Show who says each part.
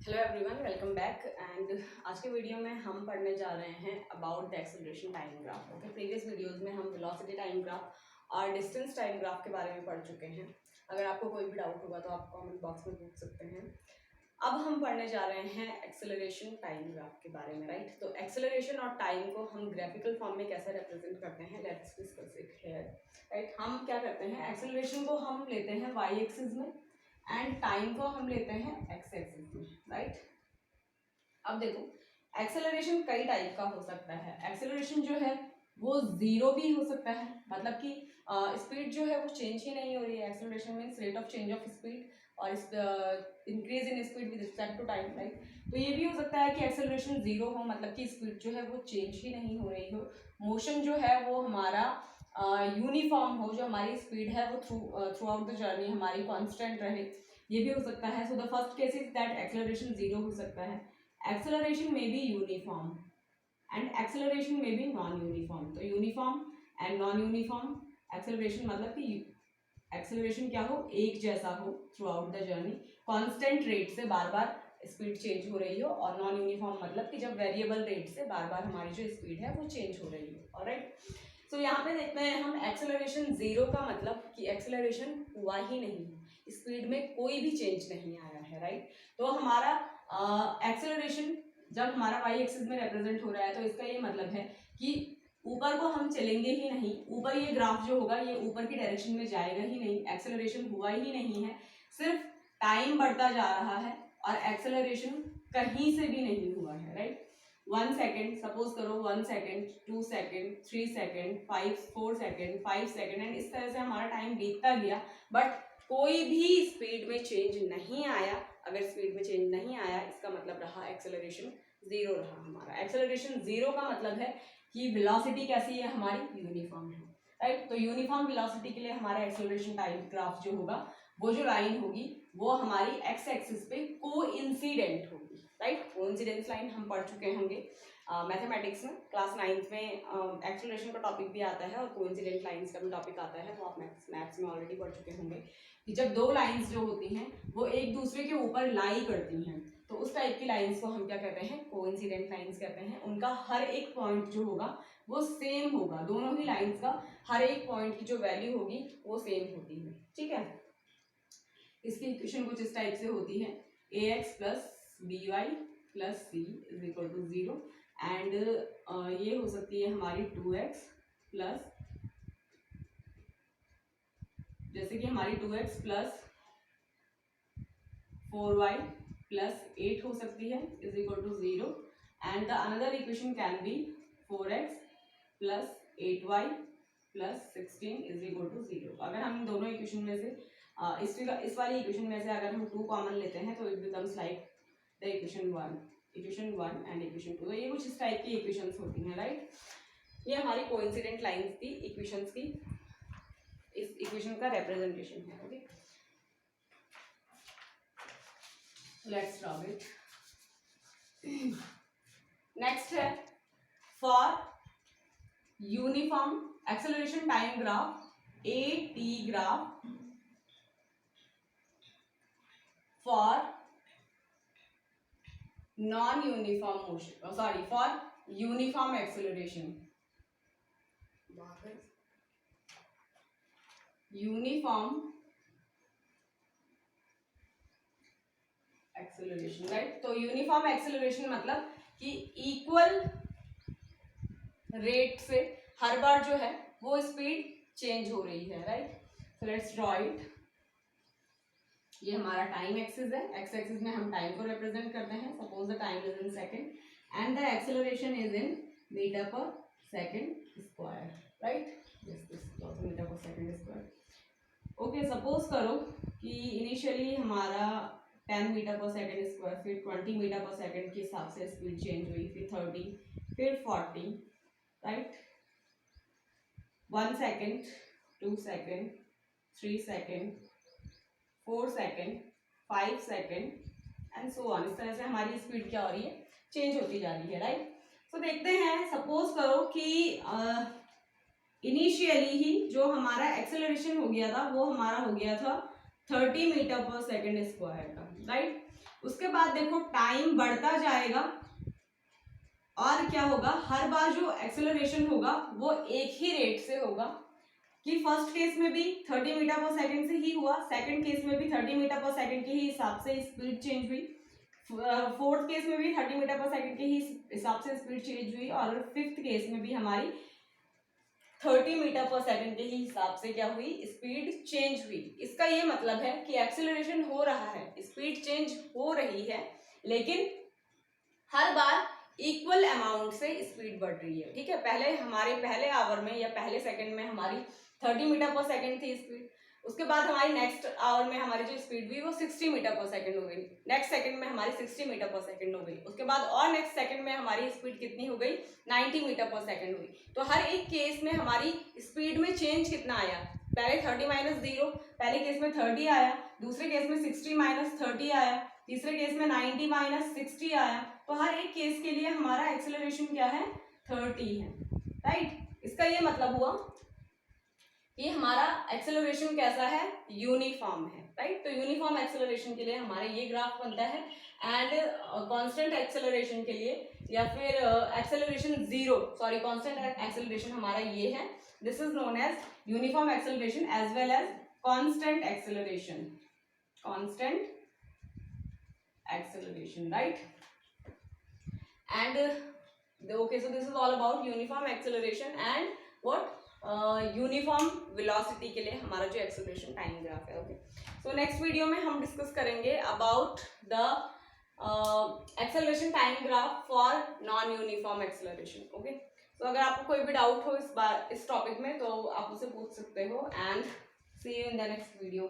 Speaker 1: Hello everyone, welcome back. And आज के video में हम पढ़ने जा रहे हैं about the acceleration time graph. Okay, previous videos में हम वेलोसिटी टाइम ग्राफ और डिस्टेंस टाइम ग्राफ के बारे में पढ़ चुके हैं। अगर आपको कोई भी डाउट होगा तो आप कमेंट बॉक्स में पूछ सकते हैं। अब हम पढ़ने जा रहे हैं एक्सेलरेशन टाइम ग्राफ के बारे में, राइट। तो एक्सेलरेशन और टाइम को हम ग्राफिकल फॉर्म में कैसे रिप्रेजेंट करते हैं, let's discuss it here, right. हम क्या करते हैं, एक्सेलरेशन को हम लेते हैं वाई एक्सिस में एंड टाइम को हम लेते हैं एक्स एक्सिस में, राइट। अब देखो, एक्सेलरेशन कई टाइप का हो सकता है। एक्सेलरेशन जो है वो जीरो भी हो सकता है, मतलब कि स्पीड जो है वो चेंज ही नहीं हो रही है। Acceleration means rate of change of speed और increase in speed with respect to time, right. तो ये भी हो सकता है कि एक्सेलरेशन जीरो हो, मतलब कि स्पीड जो है वो चेंज ही नहीं हो रही हो, मोशन जो है वो हमारा यूनिफॉर्म हो, जो हमारी स्पीड है वो थ्रू आउट द जर्नी हमारी कांस्टेंट रहे, ये भी हो सकता है। So the first case is that acceleration zero हो सकता है। एक्सेलरेशन में बी यूनिफॉर्म एंड एक्सेलरेशन में बी नॉन यूनिफॉर्म। तो uniform and non uniform acceleration मतलब कि एक्सेलरेशन क्या हो, एक जैसा हो through out the journey, constant rate से बार बार स्पीड चेंज हो रही हो, और नॉन यूनिफॉर्म मतलब कि जब वेरिएबल रेट से बार बार हमारी जो स्पीड है वो चेंज हो रही हो। ऑलराइट, सो यहाँ पे देखते हैं हम एक्सेलरेशन जीरो का मतलब कि एक्सेलरेशन हुआ ही नहीं, स्पीड में कोई भी चेंज नहीं आया है, राइट। तो हमारा एक्सेलरेशन जब हमारा वाई एक्सिस में रिप्रेजेंट हो रहा है तो इसका ये मतलब है कि ऊपर को हम चलेंगे ही नहीं, ऊपर ये ग्राफ जो होगा ये ऊपर की डायरेक्शन में जाएगा ही नहीं, एक्सेलरेशन हुआ ही नहीं है, सिर्फ टाइम बढ़ता जा रहा है और एक्सेलरेशन कहीं से भी नहीं हुआ है, राइट। 1 सेकेंड, सपोज करो 1 second, 2 second, 3 second, 4 second, 5 second, and इस तरह से हमारा टाइम बीतता गया, बट कोई भी स्पीड में चेंज नहीं आया। अगर स्पीड में चेंज नहीं आया इसका मतलब रहा एक्सेलरेशन जीरो रहा हमारा। एक्सेलरेशन जीरो का मतलब है कि वेलोसिटी कैसी है, हमारी यूनिफॉर्म है, राइट। तो यूनिफॉर्म वेलोसिटी के लिए हमारा एक्सेलरेशन टाइम ग्राफ जो होगा, वो जो लाइन होगी वो हमारी एक्स एक्सिस पे कोइंसिडेंट होगी, राइट। कोइंसिडेंस लाइन हम पढ़ चुके होंगे मैथमेटिक्स में, क्लास 9th में एक्सेलरेशन का टॉपिक भी आता है और कोइंसिडेंट लाइंस का भी टॉपिक आता है, वो आप मैथ्स में ऑलरेडी पढ़ चुके होंगे कि जब दो लाइंस जो होती हैं वो एक दूसरे के ऊपर लाई करती हैं, तो उस टाइप की लाइंस को हम क्या कहते हैं, कोइंसिडेंट लाइंस कहते हैं। उनका हर एक पॉइंट जो होगा वो सेम होगा, दोनों ही लाइंस का हर एक पॉइंट की जो वैल्यू होगी वो सेम होती है, ठीक है। इसकी इक्वेशन कुछ इस टाइप से होती है, ax plus B Y plus C is equal to 0, and ये हो सकती है हमारी 2x प्लस, जैसे कि हमारी 2x प्लस 4y प्लस 8 हो सकती है is equal to 0, and the another equation can be 4x plus 8y plus 16 is equal to 0। अगर हम इन दोनों इक्वेशन में से इस वाली इक्वेशन में से अगर हम 2 कॉमन लेते हैं तो it becomes like the equation 1 and equation 2। तो ये कुछ इस टाइप की इक्वेशंस होती हैं, राइट। ये हमारी कोइंसिडेंट लाइंस की इक्वेशंस की, इस इक्वेशन का रिप्रेजेंटेशन है, okay. Let's draw it. Next है for uniform acceleration time graph A T graph for non uniform motion, sorry for uniform acceleration, uniform acceleration, right. तो यूनिफॉर्म एक्सेलरेशन मतलब कि equal rate से हर बार जो है वो स्पीड चेंज हो रही है, right. So let's draw it. ये हमारा टाइम एक्सिस है, एक्स एक्सिस में हम टाइम को रिप्रेजेंट करते हैं, suppose the time is in second and the acceleration is in metre per second square, right. Metre per second square, okay. Suppose करो कि इनिशियली हमारा 10 मीटर पर सेकंड स्क्वायर, फिर 20 metre per second के हिसाब से speed change हुई, फिर 30, फिर 40, right. 1 second, 2 second, 3 second, 4 second, 5 second and so on. इस तरह से हमारी स्पीड क्या हो रही है, चेंज होती जा रही है, राइट। तो देखते हैं, सपोज करो कि इनिशियली ही जो हमारा एक्सेलरेशन हो गया था वो हमारा हो गया था 30 मीटर पर सेकेंड स्क्वायर का, राइट। उसके बाद देखो टाइम बढ़ता जाएगा और क्या होगा, हर बार जो एक्सेलरेशन होगा वो एक ही रेट से होगा, कि फर्स्ट केस में भी 30 मीटर पर सेकंड से ही हुआ, सेकंड केस में भी 30 मीटर पर सेकंड के ही हिसाब से स्पीड चेंज हुई, फोर्थ केस में भी 30 मीटर पर सेकंड के ही हिसाब से स्पीड चेंज हुई, और फिफ्थ केस में भी हमारी 30 मीटर पर सेकंड के ही हिसाब से क्या हुई, स्पीड चेंज हुई। इसका ये मतलब है कि एक्सेलरेशन हो रहा है, स्पीड चेंज हो रही है, लेकिन हर बार इक्वल अमाउंट से स्पीड बढ़ रही है, ठीक है। पहले आवर में या पहले सेकंड में हमारी 30 मीटर पर सेकंड थी स्पीड, उसके बाद हमारी नेक्स्ट आवर में हमारी जो स्पीड हुई वो 60 मीटर पर सेकंड हो गई, नेक्स्ट सेकंड में हमारी 60 मीटर पर सेकंड हो गई, उसके बाद और नेक्स्ट सेकंड में हमारी स्पीड कितनी हो गई, 90 मीटर पर सेकंड हुई। तो हर एक केस में हमारी स्पीड में चेंज कितना आया, पहले 30 माइनस 0, पहले केस में 30 आया, दूसरे केस में 60 माइनस 30 आया, तीसरे केस में 90 माइनस 60 आया। तो हर एक केस के लिए हमारा एक्सेलरेशन क्या है, 30 है, राइट। इसका ये मतलब हुआ कि हमारा एक्सेलरेशन कैसा है, यूनिफॉर्म है, राइट। तो यूनिफॉर्म एक्सेलरेशन के लिए हमारा ये ग्राफ बनता है, एंड कांस्टेंट एक्सेलरेशन के लिए या फिर acceleration zero, sorry constant acceleration हमारा ये है, this is known as uniform acceleration as well as constant acceleration, constant acceleration, right? And okay, so this is all about uniform acceleration and what uniform velocity के लिए हमारा जो acceleration time graph है, okay. So next video में हम discuss करेंगे about the acceleration time graph for non uniform acceleration, okay. तो अगर आपको कोई भी डाउट हो इस टॉपिक में तो आप मुझसे पूछ सकते हो, and see you in the next video.